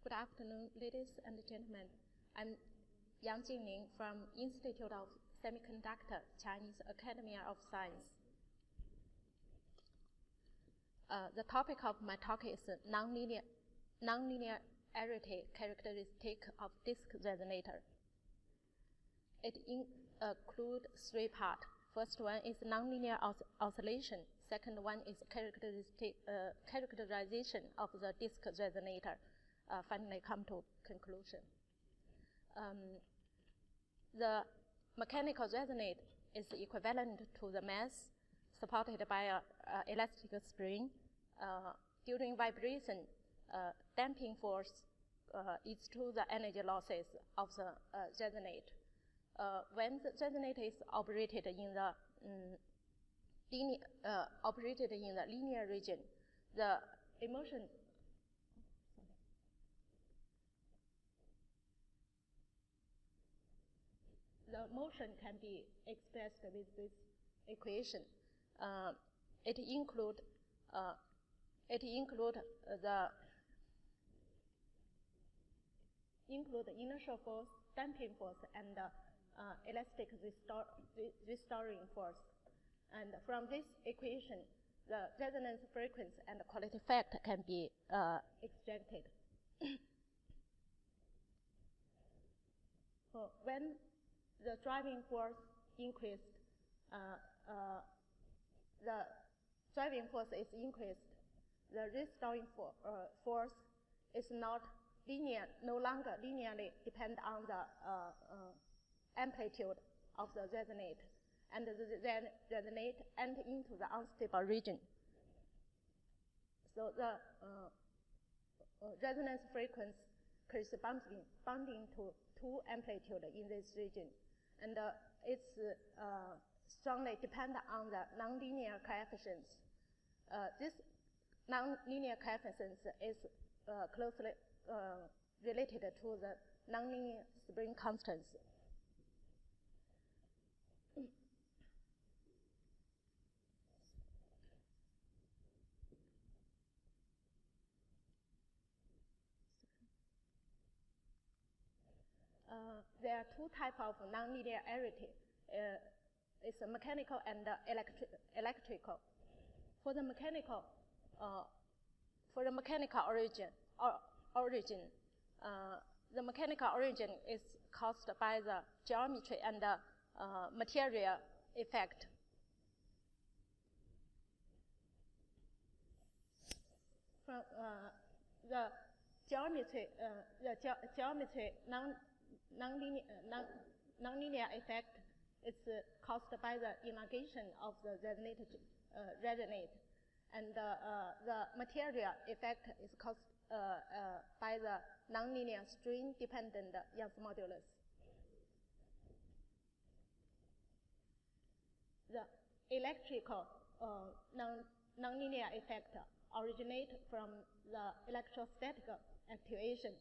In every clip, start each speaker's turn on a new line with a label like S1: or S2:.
S1: Good afternoon, ladies and gentlemen. I'm Yang Jinling from Institute of Semiconductor, Chinese Academy of Science. The topic of my talk is nonlinearity characteristic of disk resonator. It includes three parts. First one is nonlinear oscillation. Second one is characterization of the disk resonator. Finally come to conclusion. The mechanical resonate is equivalent to the mass supported by an elastic spring. During vibration, damping force is to the energy losses of the resonate. When the resonator is operated in the linear region, the motion can be expressed with this equation. It includes the inertial force, damping force, and elastic restoring force. And from this equation, the resonance frequency and quality factor can be extracted. So when the driving force increased, the driving force is increased, the restoring force is no longer linearly depend on the amplitude of the resonate, and the resonate enter into the unstable region. So the resonance frequency corresponding to two amplitude in this region, and it's strongly dependent on the nonlinear coefficients. This nonlinear coefficients is closely related to the nonlinear spring constants. There are two types of nonlinearity. It's mechanical and electrical. For the mechanical origin, the mechanical origin is caused by the geometry and material effect. From the geometry, nonlinear effect is caused by the elongation of the resonate, and the material effect is caused by the nonlinear string-dependent Young's modulus. The electrical nonlinear effect originates from the electrostatic activation.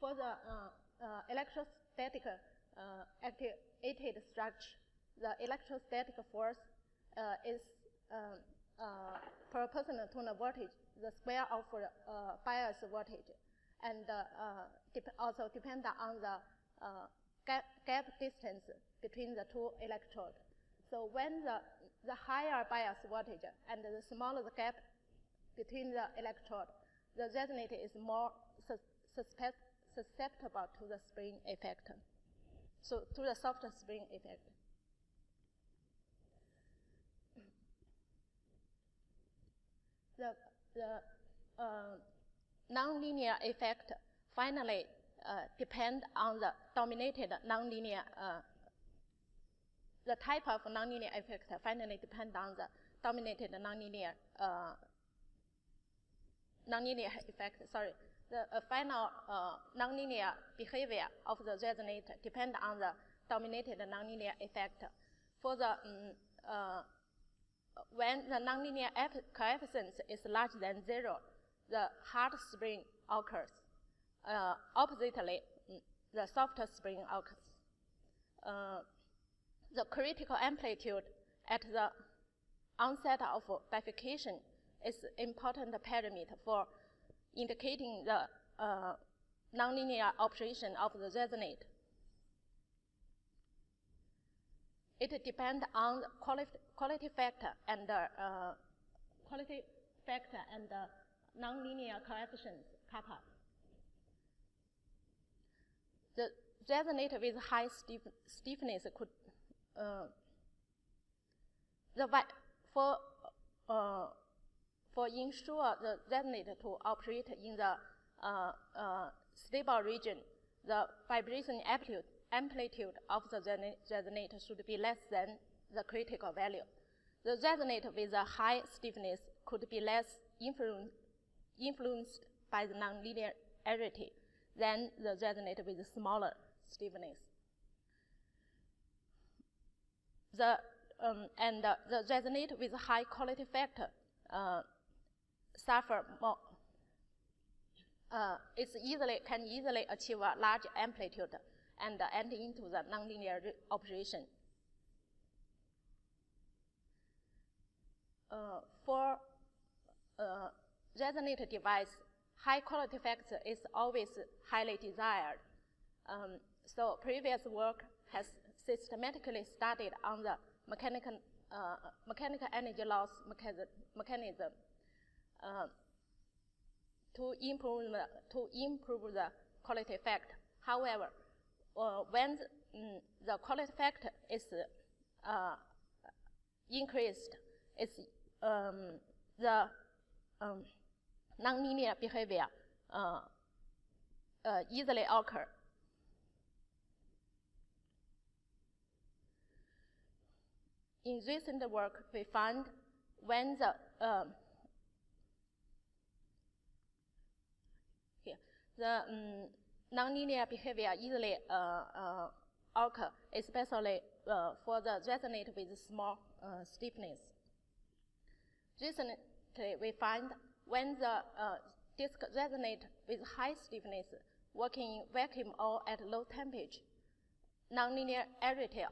S1: For the electrostatic activated structure, the electrostatic force is proportional to the voltage, the square of bias voltage, and also depend on the gap distance between the two electrodes. So when the higher bias voltage and the smaller the gap between the electrode, the resonator is more susceptible to the spring effect, so to the soft spring effect. The nonlinear effect finally depend on the dominated nonlinear. The type of nonlinear effect finally depend on the dominated nonlinear effect. Sorry. The final nonlinear behavior of the resonator depends on the dominated nonlinear effect. For the when the nonlinear coefficient is larger than 0, the hard spring occurs. Oppositely, the soft spring occurs. The critical amplitude at the onset of bifurcation is important parameter for indicating the nonlinear operation of the resonator. It depends on the quality factor and nonlinear coefficients kappa. The resonator with high stiffness could for ensure the resonator to operate in the stable region, the vibration amplitude of the resonator should be less than the critical value. The resonator with a high stiffness could be less influenced by the nonlinearity than the resonator with smaller stiffness. The resonator with high quality factor suffer more. Can easily achieve a large amplitude and enter into the nonlinear operation. For resonator device, high quality factor is always highly desired. So previous work has systematically studied on the mechanical energy loss mechanism to improve the quality factor. However, when the quality factor is increased, the nonlinear behavior easily occur. In recent work, we found when the nonlinear behavior easily occur, especially for the resonator with small stiffness. Recently, we find when the disc resonator with high stiffness working in vacuum or at low temperature, nonlinearity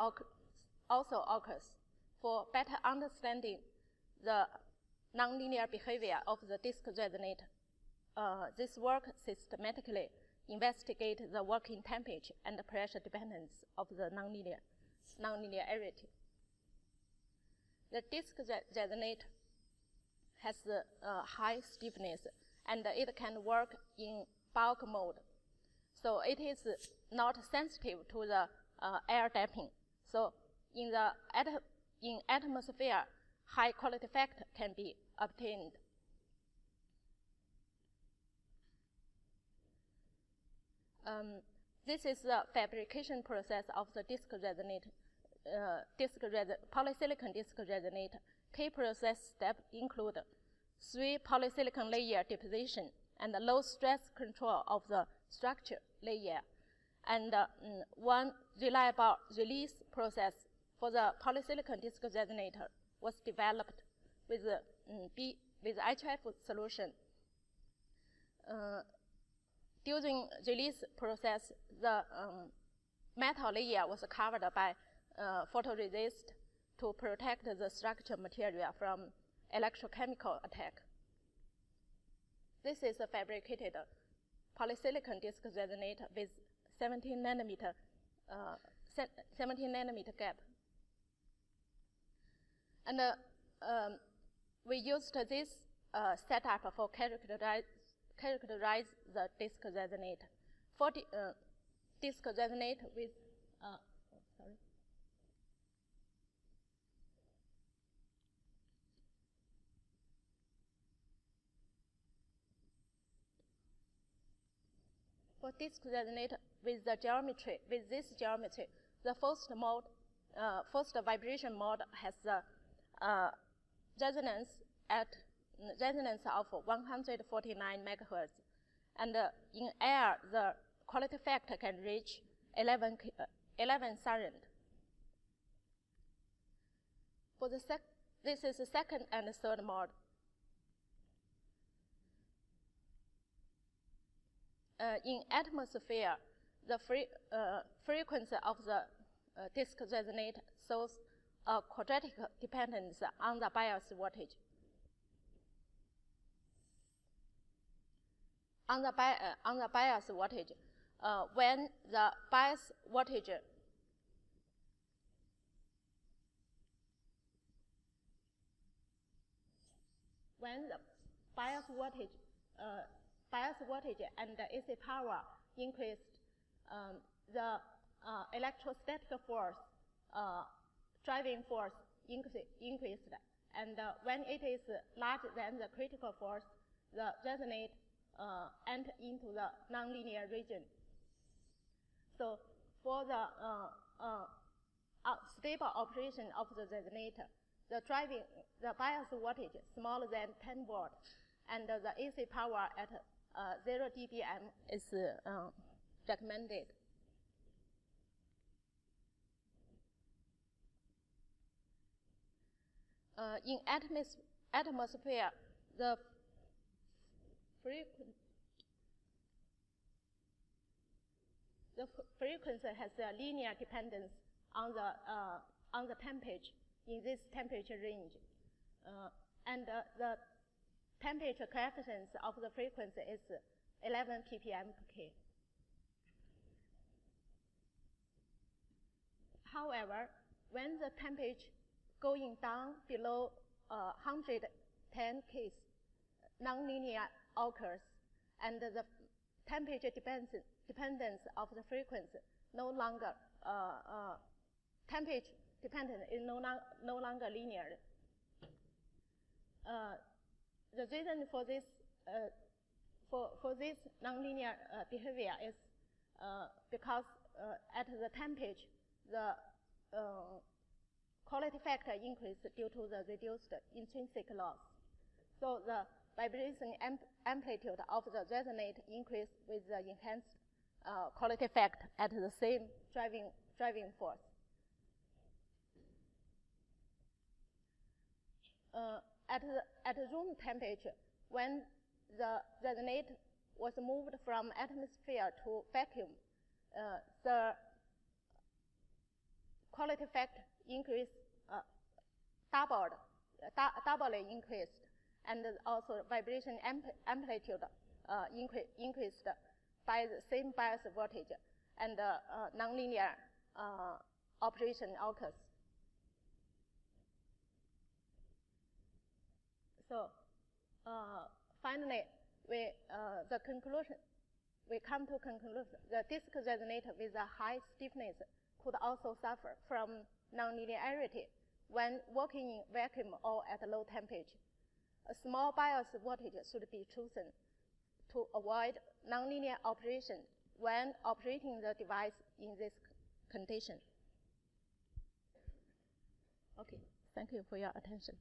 S1: also occurs. For better understanding the nonlinear behavior of the disc resonator, this work systematically investigates the working temperature and the pressure dependence of the nonlinearity. The disc resonator has high stiffness, and it can work in bulk mode. So it is not sensitive to the air damping. So in atmosphere, high quality factor can be obtained. This is the fabrication process of the disc resonator, polysilicon disc resonator. Key process steps include 3 polysilicon layer deposition and low stress control of the structure layer, and 1 reliable release process for the polysilicon disc resonator was developed with HF solution. During release process, the metal layer was covered by photoresist to protect the structure material from electrochemical attack. This is a fabricated polysilicon disc resonator with 17 nanometer gap. And we used this setup for characterize the disc resonator. For disc resonator with for disc resonator with this geometry, the first vibration mode has the resonance of 149 megahertz, and in air the quality factor can reach 11 thousand. For this is the second and third mode. In atmosphere, the frequency of the disc resonator shows a quadratic dependence on the bias voltage. on the bias voltage, when the bias voltage and the AC power increased, the electrostatic force, driving force increased, and when it is larger than the critical force, the resonate enter into the nonlinear region. So for the stable operation of the resonator, the bias voltage smaller than 10 volts, and the AC power at 0 dBm is recommended. In atmosphere, the frequency has a linear dependence on the temperature in this temperature range, and the temperature coefficient of the frequency is 11 ppm per K. However, when the temperature going down below 110 K, nonlinear occurs, and the temperature dependence of the frequency no longer temperature dependent is no longer linear. The reason for this nonlinear behavior is because at the temperature the quality factor increase due to the reduced intrinsic loss. So the vibration amplitude of the resonator increase with the enhanced quality factor at the same driving force. At room temperature, when the resonator was moved from atmosphere to vacuum, the quality factor increased, doubly increased, and also vibration amplitude increased by the same bias voltage, and nonlinear operation occurs. So finally, we come to conclusion the disk resonator with a high stiffness could also suffer from nonlinearity when working in vacuum or at low temperature. A small bias voltage should be chosen to avoid nonlinear operation when operating the device in this condition. Okay, thank you for your attention.